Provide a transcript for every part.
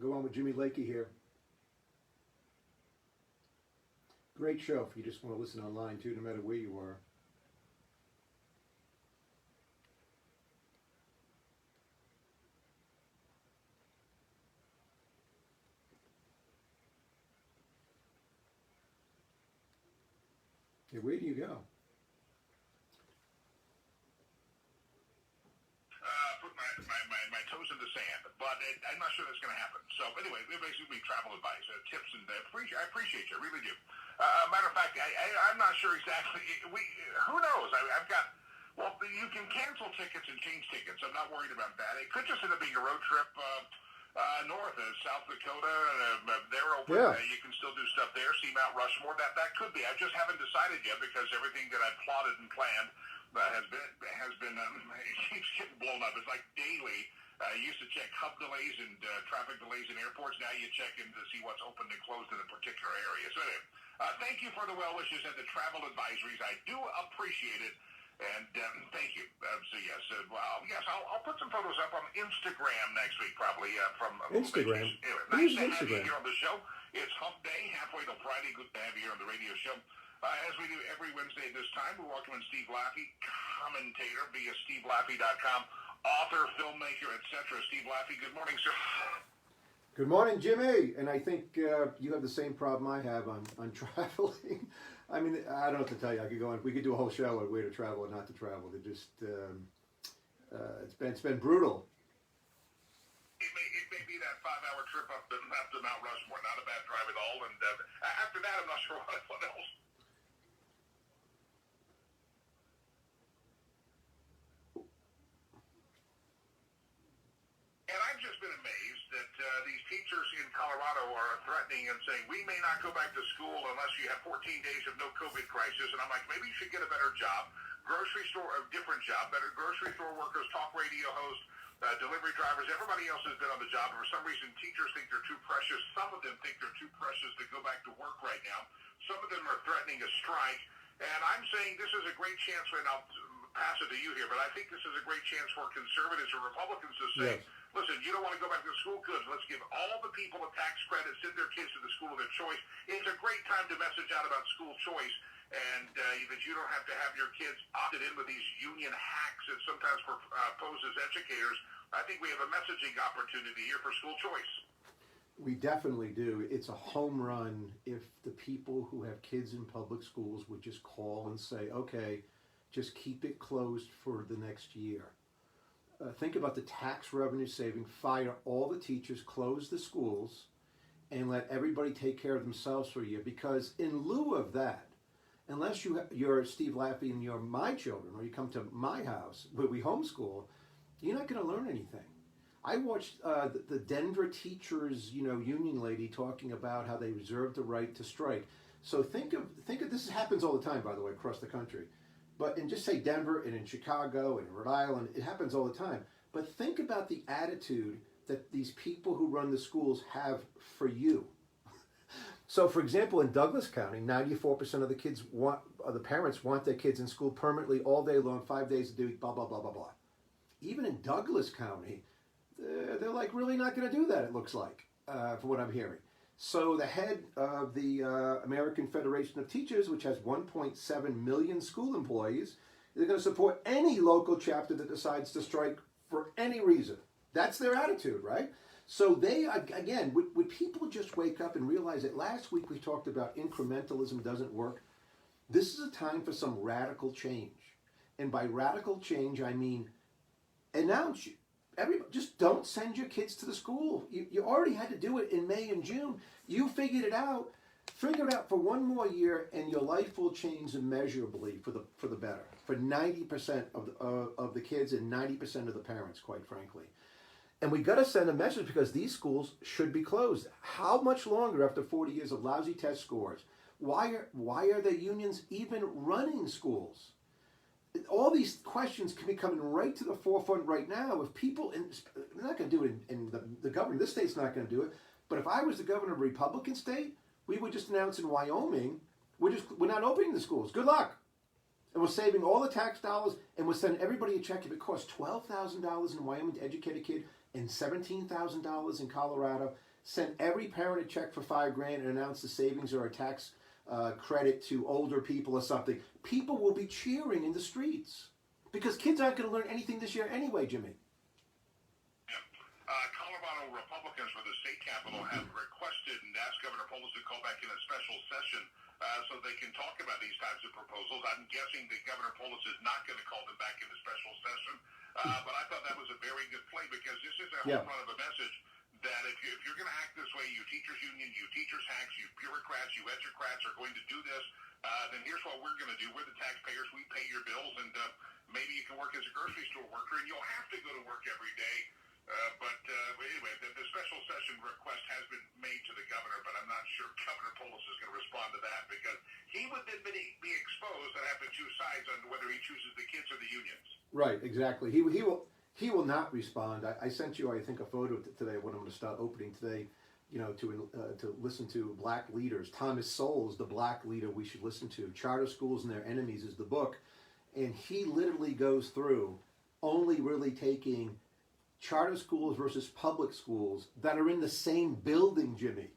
Go on with Jimmy Lakey here. Great show if you just want to listen online too, no matter where you are. Yeah, where do you go? Put my toes in the sand, but I'm not sure that's going to happen. So anyway, we basically travel advice, tips, and I appreciate you, I really do. Matter of fact, I'm not sure exactly. Who knows? I've got. Well, you can cancel tickets and change tickets. I'm not worried about that. It could just end up being a road trip north of South Dakota. They're open. Yeah. You can still do stuff there. See Mount Rushmore. That could be. I just haven't decided yet because everything that I've plotted and planned has been it keeps getting blown up. It's like daily. You used to check hub delays and traffic delays in airports. Now you check in to see what's open and closed in a particular area. So anyway, thank you for the well wishes and the travel advisories. I do appreciate it. And thank you. I'll put some photos up on Instagram next week, probably from Instagram. Anyway, nice to have you here on the show. It's Hump Day, halfway to Friday. Good to have you here on the radio show. As we do every Wednesday at this time, we're welcoming Steve Laffey, commentator via SteveLaffey.com, author, filmmaker, etc. Steve Laffey, good morning, sir. Good morning, Jimmy. And I think you have the same problem I have on traveling. I mean, I don't know what to tell you. I could go on. We could do a whole show on where to travel and not to travel. It just it's been brutal. It may be that 5-hour trip up to Mount Rushmore. Not a bad drive at all. And after that, I'm not sure what else. And I've just been amazed that these teachers in Colorado are threatening and saying, we may not go back to school unless you have 14 days of no COVID crisis. And I'm like, maybe you should get a better job. Grocery store, a different job, better grocery store workers, talk radio hosts, delivery drivers. Everybody else has been on the job. And for some reason, teachers think they're too precious. Some of them think they're too precious to go back to work right now. Some of them are threatening a strike. And I'm saying this is a great chance, and I'll pass it to you here, but I think this is a great chance for conservatives or Republicans to say, Yes. Listen, you don't want to go back to school? Good. Let's give all the people a tax credit, send their kids to the school of their choice. It's a great time to message out about school choice and that you don't have to have your kids opted in with these union hacks that sometimes pose as educators. I think we have a messaging opportunity here for school choice. We definitely do. It's a home run if the people who have kids in public schools would just call and say, okay, just keep it closed for the next year. Think about the tax revenue saving, fire all the teachers, close the schools, and let everybody take care of themselves for a year. Because in lieu of that, unless you're Steve Laffey and you're my children, or you come to my house where we homeschool, you're not going to learn anything. I watched the Denver teachers, union lady talking about how they reserve the right to strike. So think of this happens all the time, by the way, across the country. But in just say Denver and in Chicago and in Rhode Island, it happens all the time. But think about the attitude that these people who run the schools have for you. So, for example, in Douglas County, 94% of the parents want their kids in school permanently all day long, 5 days a week, blah, blah, blah, blah, blah. Even in Douglas County, they're like really not going to do that, it looks like, from what I'm hearing. So the head of the American Federation of Teachers, which has 1.7 million school employees, is going to support any local chapter that decides to strike for any reason. That's their attitude, right? So they, again, would people just wake up and realize that last week we talked about incrementalism doesn't work? This is a time for some radical change. And by radical change, I mean announce just don't send your kids to the school. You already had to do it in May and June. You figured it out. Figure it out for one more year, and your life will change immeasurably for the better. For 90% of the kids and 90% of the parents, quite frankly. And we got to send a message because these schools should be closed. How much longer after 40 years of lousy test scores? Why are the unions even running schools? All these questions can be coming right to the forefront right now. If people, they're not going to do it in the government, this state's not going to do it, but if I was the governor of a Republican state, we would just announce in Wyoming, we're not opening the schools. Good luck. And we're saving all the tax dollars, and we're sending everybody a check. If it costs $12,000 in Wyoming to educate a kid and $17,000 in Colorado, send every parent a check for $5,000 and announce the savings or a tax credit to older people or something, people will be cheering in the streets because kids aren't going to learn anything this year anyway, Jimmy. Colorado Republicans for the state capitol have requested and asked Governor Polis to call back in a special session so they can talk about these types of proposals. I'm guessing that Governor Polis is not going to call them back in a special session, but I thought that was a very good play because this is a home run of a message that if you're going to act this way, you teachers union, you teachers hacks, you bureaucrats, you educrats are going to do this, then here's what we're going to do. We're the taxpayers. We pay your bills, and maybe you can work as a grocery store worker, and you'll have to go to work every day. But anyway, the special session request has been made to the governor, but I'm not sure Governor Polis is going to respond to that because he would then be exposed and have to choose sides on whether he chooses the kids or the unions. Right, exactly. He will not respond. I sent you, I think, a photo today when I'm going to start opening today, to listen to black leaders. Thomas Sowell is the black leader we should listen to. Charter Schools and Their Enemies is the book. And he literally goes through only really taking charter schools versus public schools that are in the same building, Jimmy.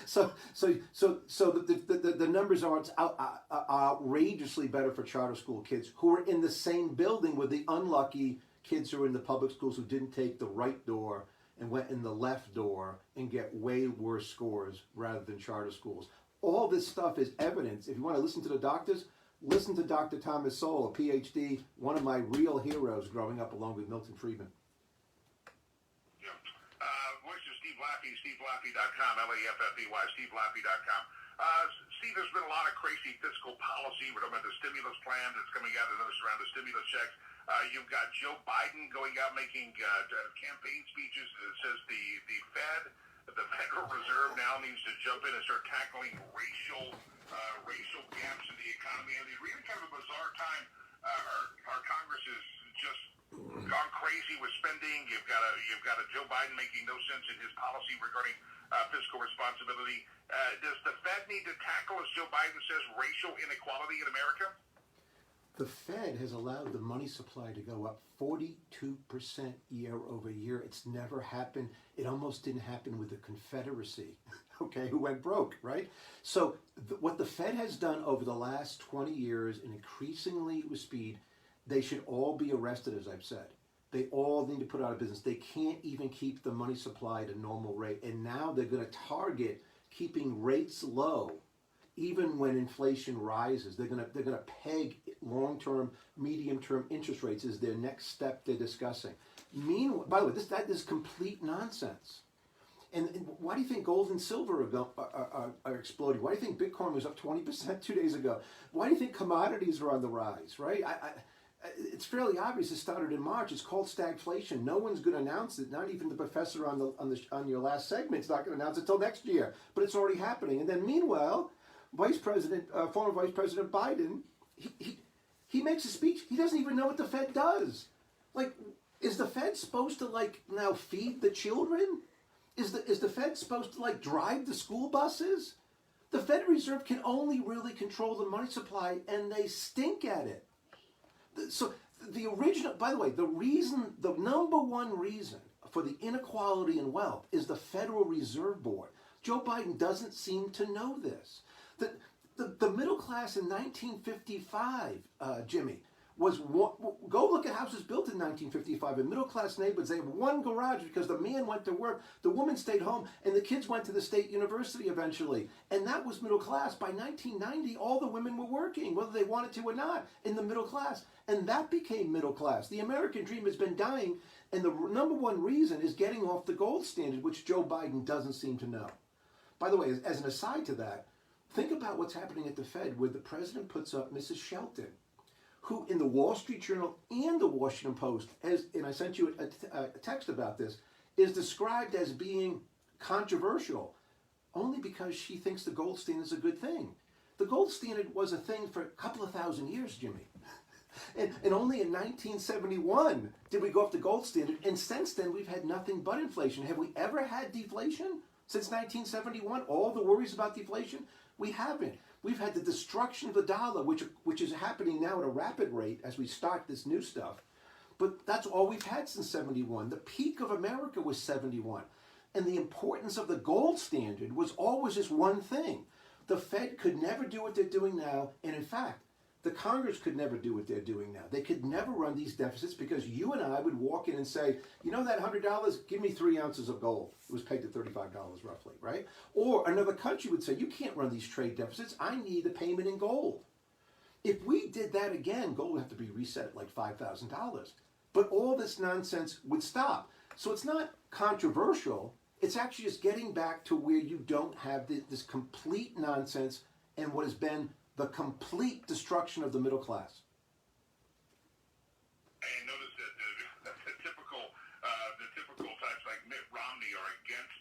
so the numbers are outrageously better for charter school kids who are in the same building with the unlucky kids who are in the public schools who didn't take the right door and went in the left door and get way worse scores rather than charter schools. All this stuff is evidence. If you want to listen to the doctors, listen to Dr. Thomas Sowell, a PhD, one of my real heroes growing up along with Milton Friedman. Laffey, SteveLaffey.com, Laffey, SteveLaffey.com. Steve, there's been a lot of crazy fiscal policy. We're talking about the stimulus plan that's coming out, another round of stimulus checks. You've got Joe Biden going out making campaign speeches that says the Federal Reserve now needs to jump in and start tackling racial gaps in the economy. I mean, really kind of a bizarre time. Our Congress is just gone crazy with spending. You've got a Joe Biden making no sense in his policy regarding fiscal responsibility. Does the Fed need to tackle, as Joe Biden says, racial inequality in America? The Fed has allowed the money supply to go up 42% year over year. It's never happened. It almost didn't happen with the Confederacy, okay, who went broke, right? So what the Fed has done over the last 20 years, and increasingly with speed, they should all be arrested, as I've said. They all need to put out of business. They can't even keep the money supply at a normal rate. And now they're going to target keeping rates low, even when inflation rises. They're going to peg long-term, medium-term interest rates as their next step they're discussing. Meanwhile, by the way, that is complete nonsense. And why do you think gold and silver are exploding? Why do you think Bitcoin was up 20% 2 days ago? Why do you think commodities are on the rise, right? It's fairly obvious. It started in March. It's called stagflation. No one's going to announce it. Not even the professor on your last segment is not going to announce it until next year. But it's already happening. And then meanwhile, former Vice President Biden, he makes a speech. He doesn't even know what the Fed does. Like, is the Fed supposed to now feed the children? Is the Fed supposed to drive the school buses? The Federal Reserve can only really control the money supply, and they stink at it. So by the way, the number one reason for the inequality in wealth is the Federal Reserve Board. Joe Biden doesn't seem to know this. The middle class in 1955, Jimmy, go look at houses built in 1955 in middle class neighborhoods. They have one garage because the man went to work, the woman stayed home, and the kids went to the state university eventually. And that was middle class. By 1990, all the women were working, whether they wanted to or not, in the middle class. And that became middle class. The American dream has been dying, and the number one reason is getting off the gold standard, which Joe Biden doesn't seem to know. By the way, as an aside to that, think about what's happening at the Fed, where the president puts up Mrs. Shelton, who in the Wall Street Journal and the Washington Post, and I sent you a text about this, is described as being controversial only because she thinks the gold standard is a good thing. The gold standard was a thing for a couple of thousand years, Jimmy. And only in 1971 did we go off the gold standard, and since then we've had nothing but inflation. Have we ever had deflation since 1971? All the worries about deflation? We haven't. We've had the destruction of the dollar, which is happening now at a rapid rate as we start this new stuff. But that's all we've had since 71. The peak of America was 71. And the importance of the gold standard was always just one thing. The Fed could never do what they're doing now, and in fact, the Congress could never do what they're doing now. They could never run these deficits because you and I would walk in and say, you know that $100, give me 3 ounces of gold. It was pegged at $35 roughly, right? Or another country would say, you can't run these trade deficits. I need a payment in gold. If we did that again, gold would have to be reset at like $5,000. But all this nonsense would stop. So it's not controversial. It's actually just getting back to where you don't have this complete nonsense and what has been the complete destruction of the middle class. And notice that the typical types like Mitt Romney are against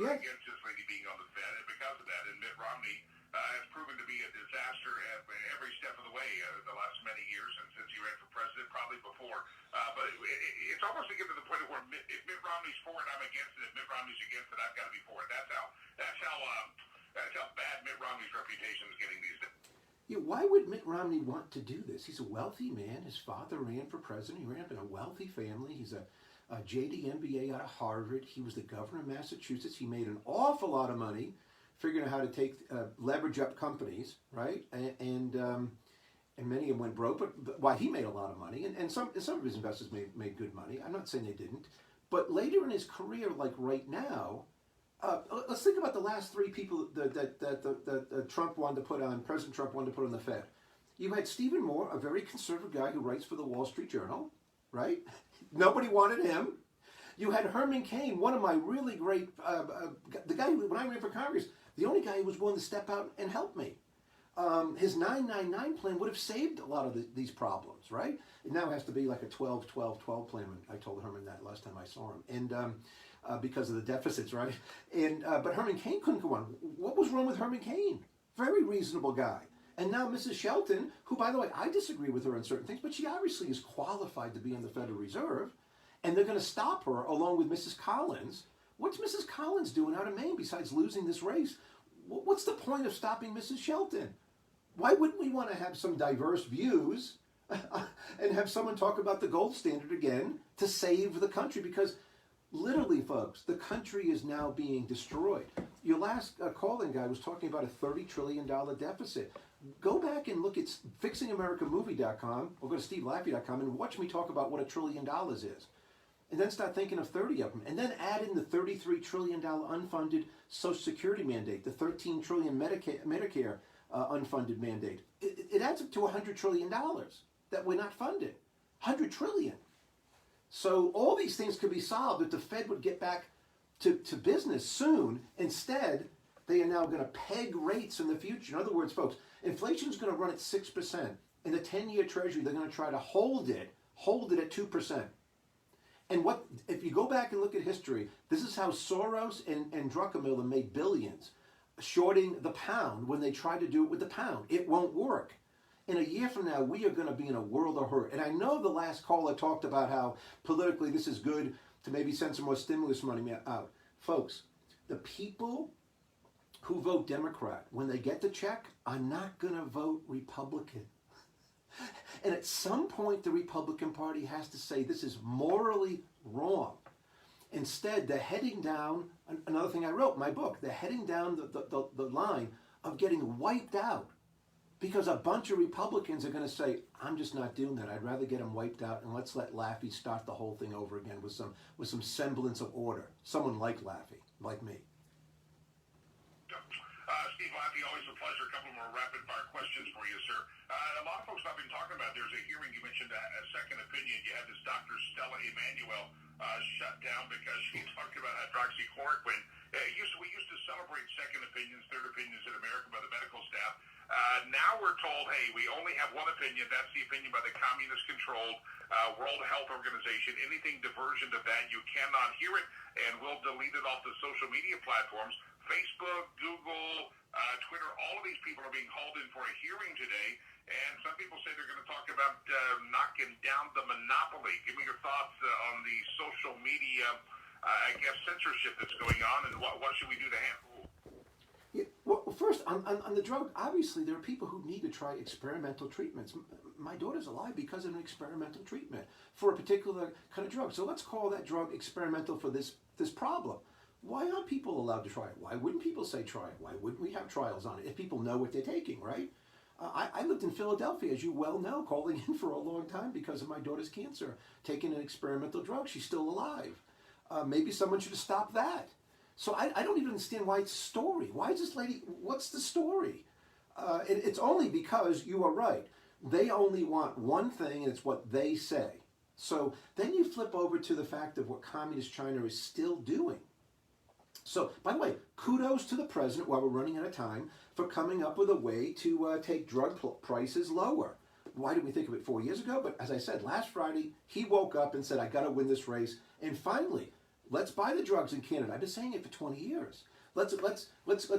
against this lady being on the Fed, and because of that, and Mitt Romney has proven to be a disaster every step of the way the last many years, and since he ran for president, probably before. But it's almost to get to the point where if Mitt Romney's for it, I'm against it. If Mitt Romney's against it, I've got to be for it. That's how bad Mitt Romney's reputation is getting these days. Yeah, why would Mitt Romney want to do this? He's a wealthy man. His father ran for president. He ran up in a wealthy family. He's a JD MBA out of Harvard. He was the governor of Massachusetts. He made an awful lot of money figuring out how to take leverage up companies, right? And many of them went broke. But why he made a lot of money, and some of his investors made good money. I'm not saying they didn't, but later in his career, like right now. Let's think about the last 3 people that Trump wanted to put on, President Trump wanted to put on the Fed. You had Stephen Moore, a very conservative guy who writes for the Wall Street Journal, right? Nobody wanted him. You had Herman Caine, one of my really great, the guy who, when I ran for Congress, the only guy who was willing to step out and help me. His 999 plan would have saved a lot of these problems, right? It now has to be like a 12-12-12 plan. I told Herman that last time I saw him. And because of the deficits, right? And but Herman Caine couldn't go on. What was wrong with Herman Caine? Very reasonable guy. And now Mrs. Shelton, who, by the way, I disagree with her on certain things, but she obviously is qualified to be in the Federal Reserve, and they're going to stop her along with Mrs. Collins. What's Mrs. Collins doing out of Maine besides losing this race? What's the point of stopping Mrs. Shelton? Why wouldn't we want to have some diverse views and have someone talk about the gold standard again to save the country? Because literally, folks, the country is now being destroyed. Your last call-in guy was talking about a $30 trillion deficit. Go back and look at fixingamericamovie.com or go to stevelaffey.com and watch me talk about what $1 trillion is. And then start thinking of 30 of them. And then add in the $33 trillion unfunded Social Security mandate, the $13 trillion Medicare unfunded mandate. It adds up to $100 trillion that we're not funded. $100 trillion. So all these things could be solved if the Fed would get back to business soon. Instead, they are now going to peg rates in the future. In other words, folks, inflation is going to run at 6%. In the 10-year Treasury, they're going to try to hold it at 2%. And what if you go back and look at history, this is how Soros and Druckenmiller made billions, shorting the pound when they tried to do it with the pound. It won't work. In a year from now, we are going to be in a world of hurt. And I know the last caller talked about how politically this is good to maybe send some more stimulus money out. Folks, the people who vote Democrat, when they get the check, are not going to vote Republican. And at some point, the Republican Party has to say this is morally wrong. Instead, they're heading down, another thing I wrote in my book, they're heading down the line of getting wiped out. Because a bunch of Republicans are going to say, I'm just not doing that. I'd rather get them wiped out, and let's let Laffey start the whole thing over again with some semblance of order. Someone like Laffey, like me. Steve Laffey, always a pleasure. A couple more rapid-fire questions for you, sir. A lot of folks have been talking about, there's a hearing, you mentioned a second opinion. You had this Dr. Stella Emanuel shut down because she talked about hydroxychloroquine. We used to celebrate second opinions, third opinions in America by the medical staff. Now we're told, hey, we only have one opinion. That's the opinion by the communist-controlled World Health Organization. Anything diversion to that, you cannot hear it, and we'll delete it off the social media platforms. Facebook, Google, Twitter, all of these people are being hauled in for a hearing today, and some people say they're going to talk about knocking down the monopoly. Give me your thoughts on the social media, censorship that's going on, and what should we do to handle? Yeah, well, first, on the drug, obviously there are people who need to try experimental treatments. My daughter's alive because of an experimental treatment for a particular kind of drug. So let's call that drug experimental for this problem. Why aren't people allowed to try it? Why wouldn't people say try it? Why wouldn't we have trials on it if people know what they're taking, right? I lived in Philadelphia, as you well know, calling in for a long time because of my daughter's cancer, taking an experimental drug. She's still alive. Maybe someone should have stopped that. So I don't even understand why it's a story. Why is this lady, what's the story? It's only because you are right. They only want one thing, and it's what they say. So then you flip over to the fact of what communist China is still doing. So, by the way, kudos to the president, while we're running out of time, for coming up with a way to take drug prices lower. Why didn't we think of it 4 years ago? But as I said, last Friday, he woke up and said, I got to win this race. And finally, let's buy the drugs in Canada. I've been saying it for 20 years. Let's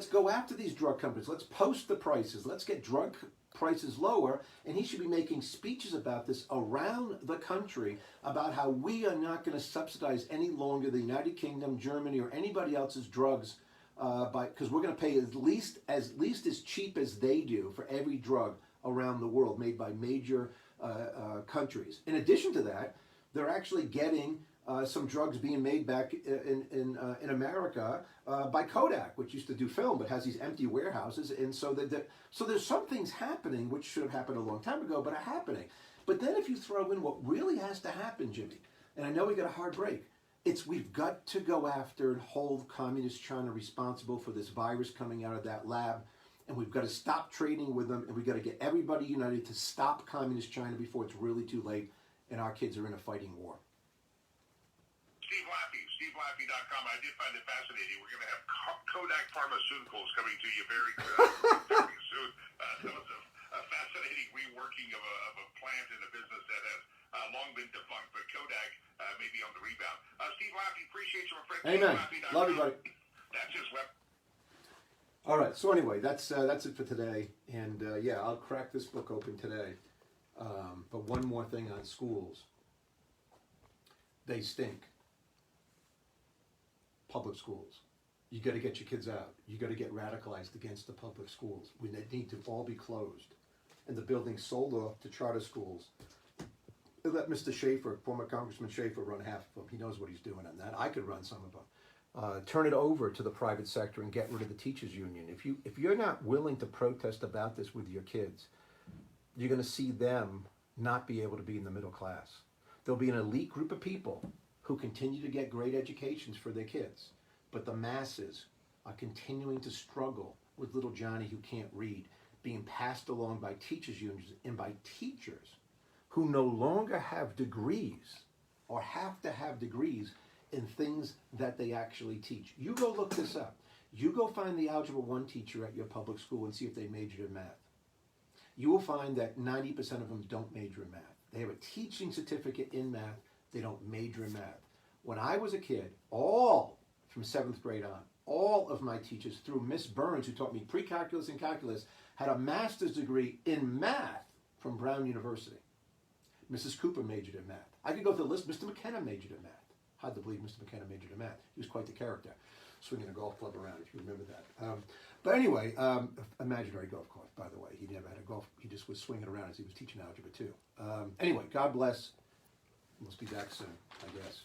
go after these drug companies. Let's post the prices. Let's get drug prices lower. And he should be making speeches about this around the country about how we are not going to subsidize any longer the United Kingdom, Germany, or anybody else's drugs because we're going to pay at least as cheap as they do for every drug around the world made by major countries. In addition to that, they're actually getting some drugs being made back in America by Kodak, which used to do film but has these empty warehouses, and so there's some things happening which should have happened a long time ago, but are happening. But then if you throw in what really has to happen, Jimmy, and I know we got a hard break, we've got to go after and hold communist China responsible for this virus coming out of that lab, and we've got to stop trading with them, and we've got to get everybody united to stop communist China before it's really too late and our kids are in a fighting war. Steve Laffey, SteveLaffey.com. I did find it fascinating. We're going to have Kodak Pharmaceuticals coming to you very soon. That was a fascinating reworking of a plant and a business that has long been defunct, but Kodak may be on the rebound. Steve Laffey, appreciate you, my friend. Amen. Love you, buddy. That's his web. All right. So anyway, that's it for today. And yeah, I'll crack this book open today. But one more thing on schools. They stink. Public schools. You got to get your kids out. You got to get radicalized against the public schools. We need to all be closed. And the buildings sold off to charter schools. They let Mr. Schaefer, former Congressman Schaefer, run half of them. He knows what he's doing on that. I could run some of them. Turn it over to the private sector and get rid of the teachers union. If you're not willing to protest about this with your kids, you're going to see them not be able to be in the middle class. There'll be an elite group of people who continue to get great educations for their kids, but the masses are continuing to struggle with little Johnny who can't read, being passed along by teachers unions and by teachers who no longer have degrees or have to have degrees in things that they actually teach. You go look this up. You go find the Algebra 1 teacher at your public school and see if they majored in math. You will find that 90% of them don't major in math. They have a teaching certificate in math. They don't major in math. When I was a kid, all from 7th grade on, all of my teachers, through Miss Burns, who taught me pre-calculus and calculus, had a master's degree in math from Brown University. Mrs. Cooper majored in math. I could go through the list. Mr. McKenna majored in math. Hard to believe Mr. McKenna majored in math. He was quite the character, swinging a golf club around, if you remember that. But anyway, imaginary golf course, by the way. He never had a golf. He just was swinging around as he was teaching algebra too. Anyway, God bless. We'll be back soon, I guess.